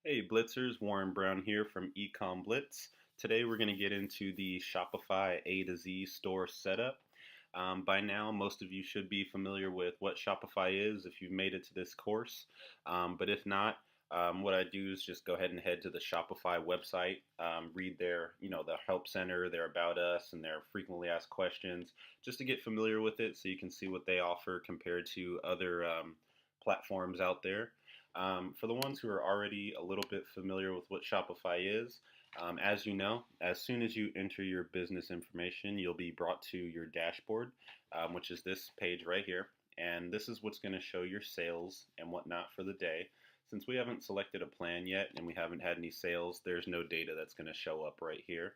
Hey Blitzers, Warren Brown here from Ecom Blitz. Today we're going to get into the Shopify A to Z store setup. By now, most of you should be familiar with what Shopify is if you've made it to this course. But if not, what I do is just go ahead and head to the Shopify website, read their, the help center, their about us, and their frequently asked questions, just to get familiar with it, so you can see what they offer compared to other platforms out there. For the ones who are already a little bit familiar with what Shopify is, as you know, as soon as you enter your business information, you'll be brought to your dashboard, which is this page right here. And this is what's going to show your sales and whatnot for the day. Since we haven't selected a plan yet and we haven't had any sales, there's no data that's going to show up right here.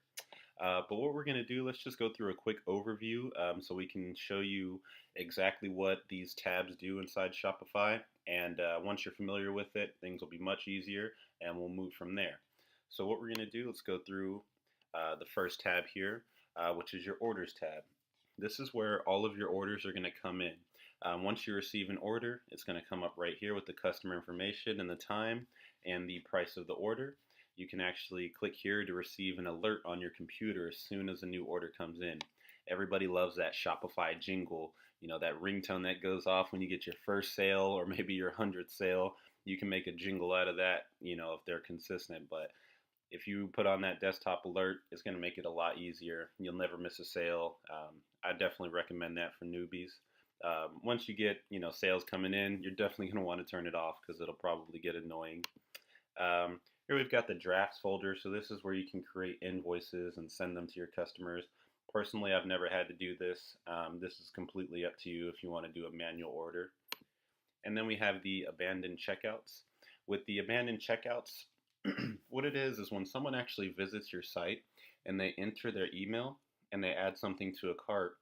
But what we're going to do, let's just go through a quick overview so we can show you exactly what these tabs do inside Shopify. And once you're familiar with it, things will be much easier and we'll move from there. So what we're going to do, let's go through the first tab here, which is your orders tab. This is where all of your orders are going to come in. Once you receive an order, it's going to come up right here with the customer information and the time and the price of the order. You can actually click here to receive an alert on your computer as soon as a new order comes in. Everybody loves that Shopify jingle, that ringtone that goes off when you get your first sale or maybe your 100th sale. You can make a jingle out of that, if they're consistent. But if you put on that desktop alert, it's going to make it a lot easier. You'll never miss a sale. I definitely recommend that for newbies. Once you get, sales coming in, you're definitely going to want to turn it off because it'll probably get annoying. Here we've got the drafts folder. So this is where you can create invoices and send them to your customers. Personally, I've never had to do this. This is completely up to you if you want to do a manual order. And then we have the abandoned checkouts. With the abandoned checkouts, what it is when someone actually visits your site and they enter their email and they add something to a cart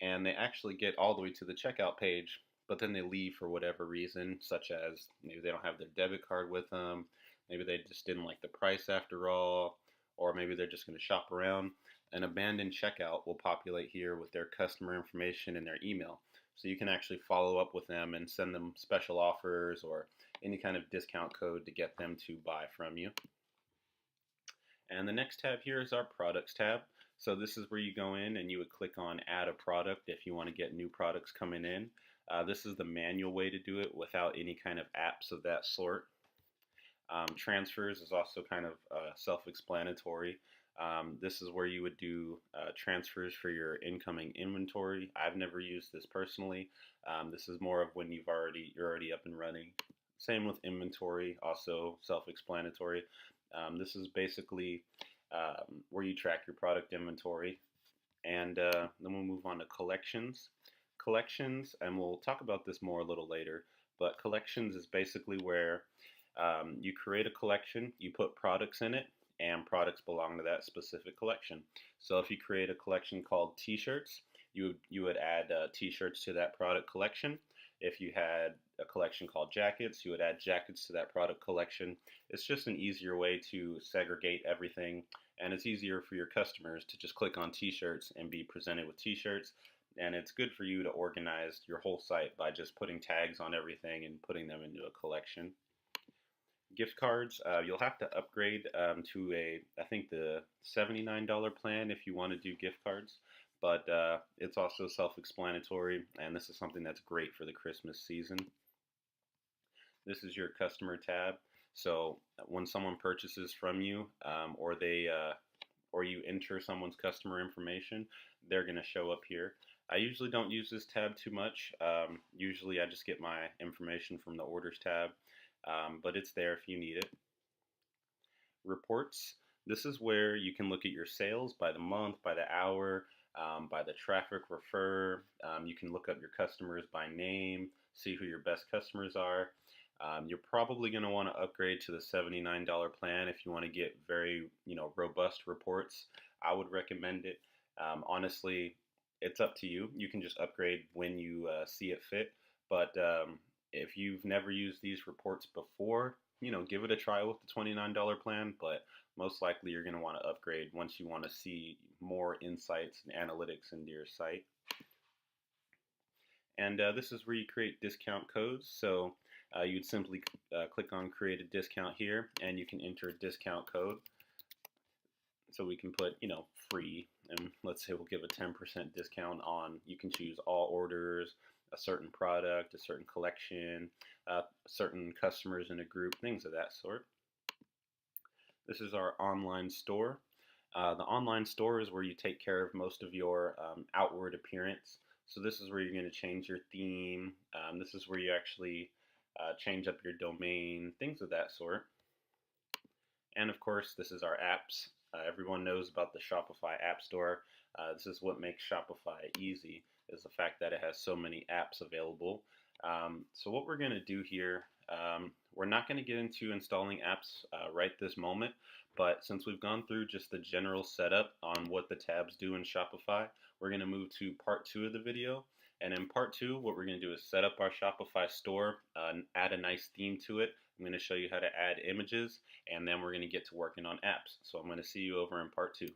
and they actually get all the way to the checkout page, but then they leave for whatever reason, such as maybe they don't have their debit card with them, maybe they just didn't like the price after all, or maybe they're just going to shop around. An abandoned checkout will populate here with their customer information and their email. So you can actually follow up with them and send them special offers or any kind of discount code to get them to buy from you. And the next tab here is our products tab. So this is where you go in and you would click on add a product if you want to get new products coming in. This is the manual way to do it without any kind of apps of that sort. Transfers is also kind of self-explanatory. This is where you would do transfers for your incoming inventory. I've never used this personally. This is more of when you're already up and running. Same with inventory, also self-explanatory. This is basically where you track your product inventory. And then we'll move on to collections. Collections, and we'll talk about this more a little later, but collections is basically where you create a collection, you put products in it, and products belong to that specific collection. So if you create a collection called t-shirts, you would add t-shirts to that product collection. If you had a collection called jackets, you would add jackets to that product collection. It's just an easier way to segregate everything, and it's easier for your customers to just click on t-shirts and be presented with t-shirts. And it's good for you to organize your whole site by just putting tags on everything and putting them into a collection. Gift cards, you'll have to upgrade to I think the $79 plan if you want to do gift cards, but it's also self-explanatory, and this is something that's great for the Christmas season. This is your customer tab. So when someone purchases from you, or you enter someone's customer information, they're going to show up here. I usually don't use this tab too much. Usually I just get my information from the orders tab. But it's there if you need it. Reports. This is where you can look at your sales by the month, by the hour, by the traffic refer. You can look up your customers by name, see who your best customers are. You're probably going to want to upgrade to the $79 plan if you want to get very, robust reports. I would recommend it. Honestly, it's up to you. You can just upgrade when you see it fit. But if you've never used these reports before, give it a try with the $29 plan, but most likely you're going to want to upgrade once you want to see more insights and analytics into your site. And this is where you create discount codes. So you'd simply click on create a discount here, and you can enter a discount code. So we can put, free, and let's say we'll give a 10% discount on, you can choose all orders, a certain product, a certain collection, certain customers in a group, things of that sort. This is our online store. The online store is where you take care of most of your outward appearance. So this is where you're going to change your theme. This is where you actually change up your domain, things of that sort. And of course, this is our apps. Everyone knows about the Shopify App Store. This is what makes Shopify easy, is the fact that it has so many apps available. So what we're going to do here, we're not going to get into installing apps right this moment, but since we've gone through just the general setup on what the tabs do in Shopify, we're going to move to part 2 of the video. And in part 2, what we're going to do is set up our Shopify store, add a nice theme to it. I'm going to show you how to add images, and then we're going to get to working on apps. So I'm going to see you over in part 2.